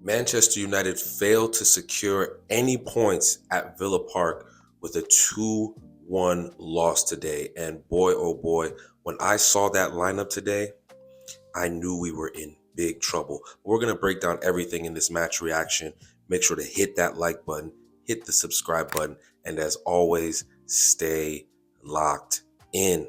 Manchester United failed to secure any points at Villa Park with a 2-1 loss today. And boy, oh boy, when I saw that lineup today, I knew we were in big trouble. We're going to break down everything in this match reaction. Make sure to hit that like button, hit the subscribe button, and as always, stay locked in.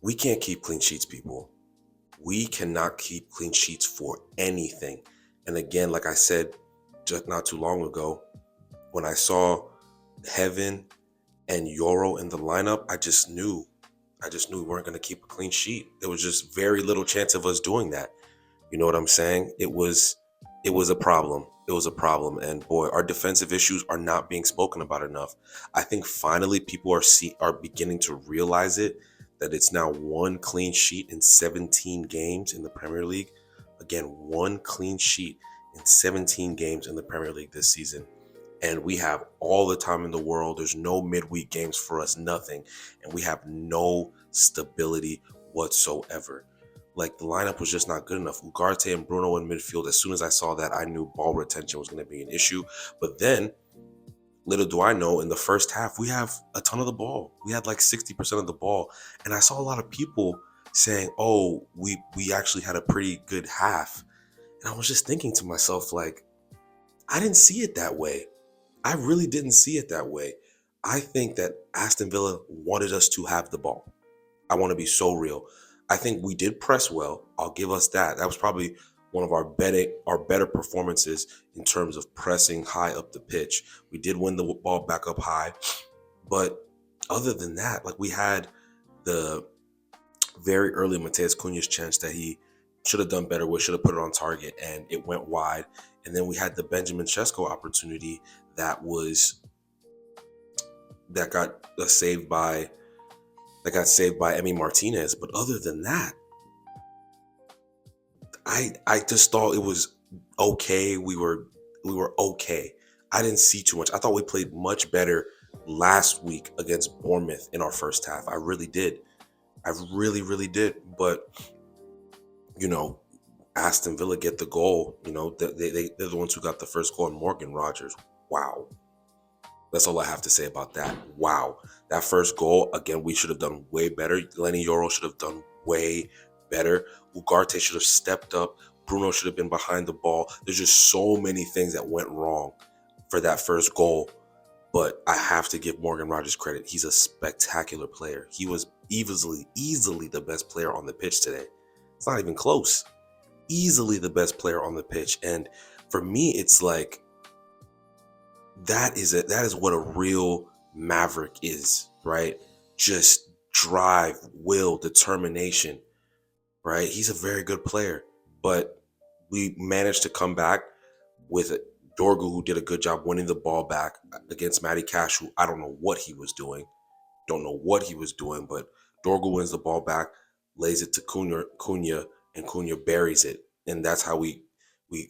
We can't keep clean sheets, people. We cannot keep clean sheets for anything. And again, like I said just not too long ago, when I saw Heaven and Euro in the lineup, I just knew we weren't going to keep a clean sheet. There was just very little chance of us doing that. You know what I'm saying? It was a problem. It was a problem. And boy, our defensive issues are not being spoken about enough. I think finally people are beginning to realize it, that it's now one clean sheet in 17 games in the Premier League. Again, one clean sheet in 17 games in the Premier League this season. And we have all the time in the world. There's no midweek games for us, nothing. And we have no stability whatsoever. Like, the lineup was just not good enough. Ugarte and Bruno in midfield, as soon as I saw that, I knew ball retention was going to be an issue. But then, little do I know, in the first half, we have a ton of the ball. We had like 60% of the ball. And I saw a lot of people saying, oh, we actually had a pretty good half. And I was just thinking to myself, like, I didn't see it that way. I really didn't see it that way. I think that Aston Villa wanted us to have the ball. I want to be so real. I think we did press well. I'll give us that. That was probably one of our better performances in terms of pressing high up the pitch. We did win the ball back up high. But other than that, like, we had the very early Mateus Cunha's chance that he should have done better with, should have put it on target, and it went wide. And then we had the Benjamin Sesko opportunity that got saved by Emi Martinez. But other than that, I just thought it was okay. We were okay. I didn't see too much. I thought we played much better last week against Bournemouth in our first half. I really did. I really, really did. But, you know, Aston Villa get the goal. You know, they're the ones who got the first goal, and Morgan Rogers. Wow. That's all I have to say about that. Wow. That first goal, again, we should have done way better. Lenny Yoro should have done way better. Ugarte should have stepped up. Bruno should have been behind the ball. There's just so many things that went wrong for that first goal. But I have to give Morgan Rogers credit. He's a spectacular player. He was easily the best player on the pitch today. It's not even close. Easily the best player on the pitch. And for me, it's like, that is what a real maverick is, right? Just drive, will, determination, right? He's a very good player. But we managed to come back with Dorgu, who did a good job winning the ball back against Matty Cash, who I don't know what he was doing. But Dorgu wins the ball back, lays it to Cunha, and Cunha buries it. And that's how we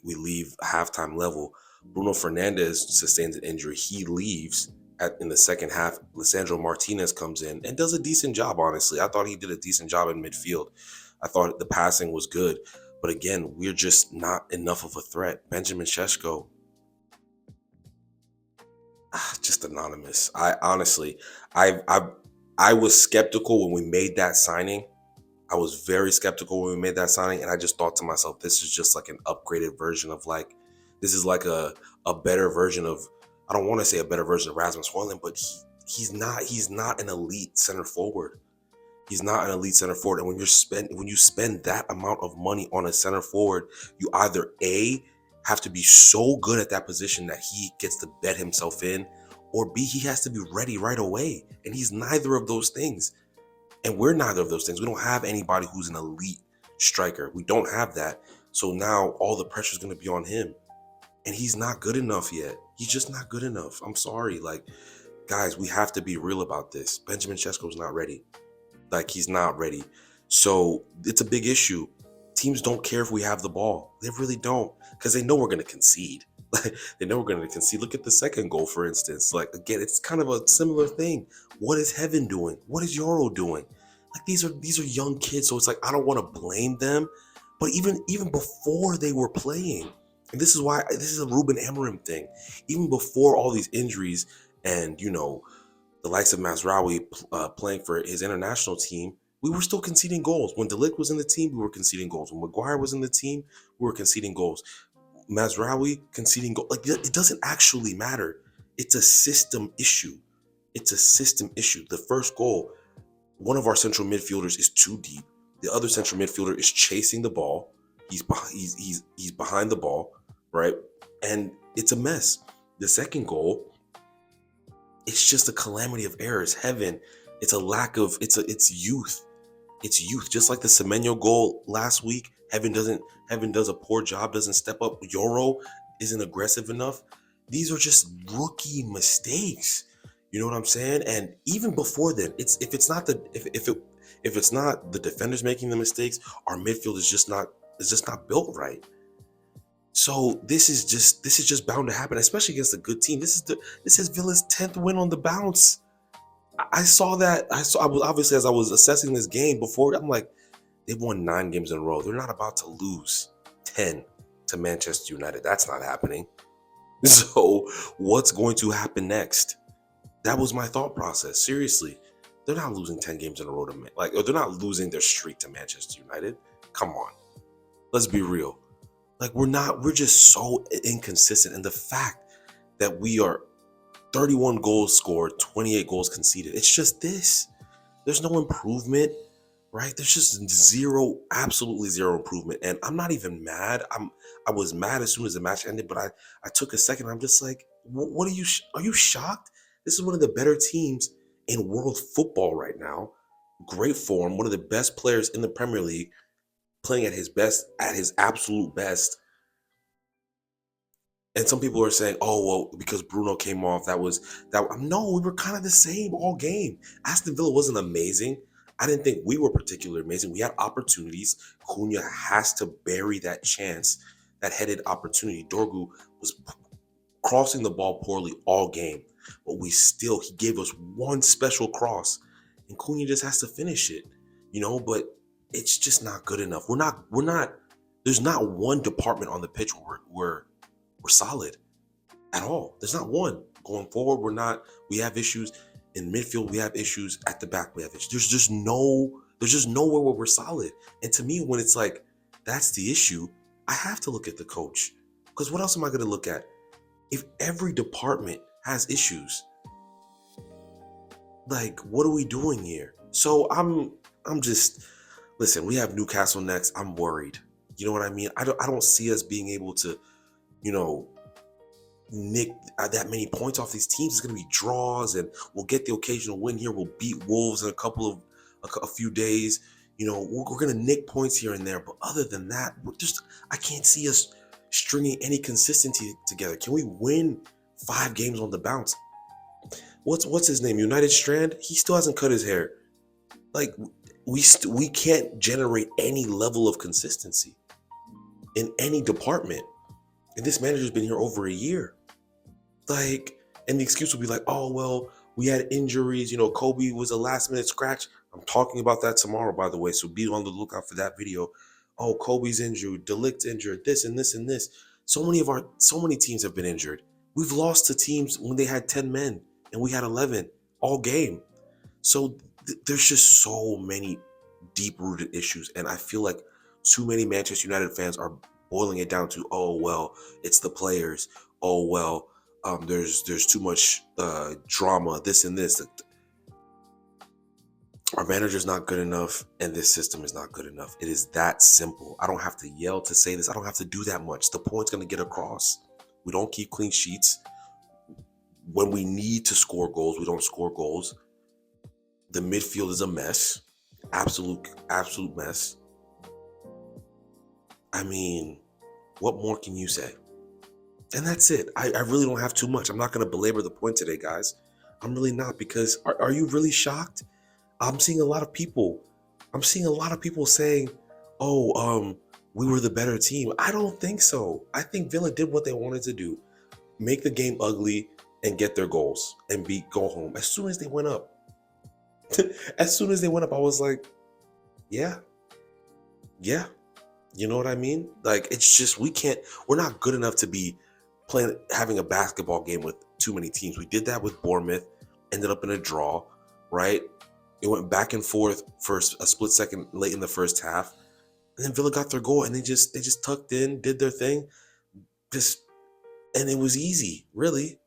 leave halftime level. Bruno Fernandes sustains an injury. He leaves in the second half. Lisandro Martinez comes in and does a decent job, honestly. I thought he did a decent job in midfield. I thought the passing was good. But again, we're just not enough of a threat. Benjamin Sesko, just anonymous. I was skeptical when we made that signing. I was very skeptical when we made that signing, and I just thought to myself, this is just like an upgraded version of this is like a better version of, I don't want to say a better version of Rasmus Højlund, but he's not an elite center forward. He's not an elite center forward. And when you spend that amount of money on a center forward, you either A, have to be so good at that position that he gets to bet himself in, or B, he has to be ready right away. And he's neither of those things. And we're neither of those things. We don't have anybody who's an elite striker. We don't have that. So now all the pressure is going to be on him. And he's not good enough yet. He's just not good enough. I'm sorry. Like, guys, we have to be real about this. Benjamin Sesko's not ready. Like, he's not ready. So it's a big issue. Teams don't care if we have the ball. They really don't. Because they know we're going to concede. They know we're going to concede. Look at the second goal, for instance. Like, again, it's kind of a similar thing. What is Heaven doing? What is Euro doing? Like, these are young kids. So it's like, I don't want to blame them. But even before they were playing, And this is why this is a Ruben Amorim thing. Even before all these injuries and, the likes of Mazraoui playing for his international team, we were still conceding goals. When De Ligt was in the team, we were conceding goals. When Maguire was in the team, we were conceding goals. Mazraoui conceding goals. Like, it doesn't actually matter. It's a system issue. It's a system issue. The first goal, one of our central midfielders is too deep. The other central midfielder is chasing the ball. He's behind the ball, right? And it's a mess. The second goal, it's just a calamity of errors. Heaven, it's a lack of it's youth. It's youth. Just like the Semenyo goal last week, Heaven does a poor job, doesn't step up. Yoro isn't aggressive enough. These are just rookie mistakes. You know what I'm saying? And even before then, if it's not the defenders making the mistakes, our midfield is just not built right. So this is just bound to happen, especially against a good team. This is Villa's 10th win on the bounce. I saw that. I was obviously, as I was assessing this game before, I'm like, they've won 9 games in a row. They're not about to lose 10 to Manchester United. That's not happening. So what's going to happen next? That was my thought process. Seriously, they're not losing 10 games in a row or they're not losing their streak to Manchester United. Come on, let's be real. Like, we're just so inconsistent. And the fact that we are 31 goals scored, 28 goals conceded, it's just this. There's no improvement, right? There's just absolutely zero improvement. And I'm not even mad. I was mad as soon as the match ended, but I took a second. I'm just like, what are you shocked? This is one of the better teams in world football right now. Great form, one of the best players in the Premier League, playing at his absolute best. And some people are saying, oh, well, because Bruno came off, no, we were kind of the same all game. Aston Villa wasn't amazing. I didn't think we were particularly amazing. We had opportunities. Cunha has to bury that chance, that headed opportunity. Dorgu was crossing the ball poorly all game, but he gave us one special cross, and Cunha just has to finish it, but it's just not good enough. There's not one department on the pitch where we're solid at all. There's not one. Going forward, we have issues. In midfield, we have issues. At the back, we have issues. There's just nowhere where we're solid. And to me, when it's like, that's the issue, I have to look at the coach. Because what else am I going to look at? If every department has issues, like, what are we doing here? So listen, we have Newcastle next. I'm worried. You know what I mean? I don't see us being able to, nick that many points off these teams. It's going to be draws, and we'll get the occasional win here. We'll beat Wolves in a few days. We're going to nick points here and there. But other than that, I can't see us stringing any consistency together. Can we win 5 games on the bounce? What's his name? United Strand? He still hasn't cut his hair. Like, we can't generate any level of consistency in any department. And this manager's been here over a year. And the excuse will be like, oh, well, we had injuries. Kobe was a last minute scratch. I'm talking about that tomorrow, by the way. So be on the lookout for that video. Oh, Kobe's injured. De Ligt's injured. This and this and this. So many teams have been injured. We've lost to teams when they had 10 men and we had 11 all game. So there's just so many deep-rooted issues. And I feel like too many Manchester United fans are boiling it down to, oh, well, it's the players. Oh, well, there's too much drama, this and this. Our manager's not good enough, and this system is not good enough. It is that simple. I don't have to yell to say this. I don't have to do that much. The point's going to get across. We don't keep clean sheets. When we need to score goals, we don't score goals. The midfield is a mess. Absolute mess. I mean, what more can you say? And that's it. I really don't have too much. I'm not going to belabor the point today, guys. I'm really not, because are you really shocked? I'm seeing a lot of people saying, oh, we were the better team. I don't think so. I think Villa did what they wanted to do. Make the game ugly and get their goals and go home. As soon as they went up, I was like, yeah, You know what I mean? Like, it's just, we're not good enough to be having a basketball game with too many teams. We did that with Bournemouth, ended up in a draw, right? It went back and forth for a split second late in the first half. And then Villa got their goal and they just tucked in, did their thing. Just, and it was easy, really.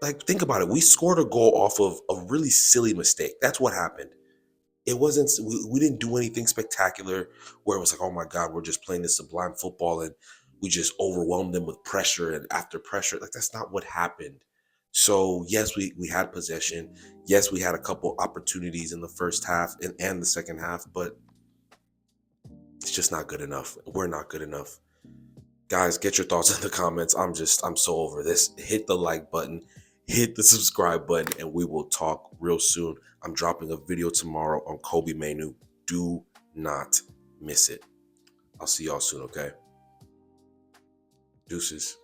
Like, think about it. We scored a goal off of a really silly mistake. That's what happened. It wasn't, we didn't do anything spectacular where it was like, oh my God, we're just playing this sublime football and we just overwhelmed them with pressure and after pressure. Like, that's not what happened. So yes, we had possession. Yes, we had a couple opportunities in the first half and the second half, but it's just not good enough. We're not good enough. Guys, get your thoughts in the comments. I'm so over this. Hit the like button, hit the subscribe button, and we will talk real soon. I'm dropping a video tomorrow on Kobe Mainu. Do not miss it. I'll see y'all soon, okay? Deuces.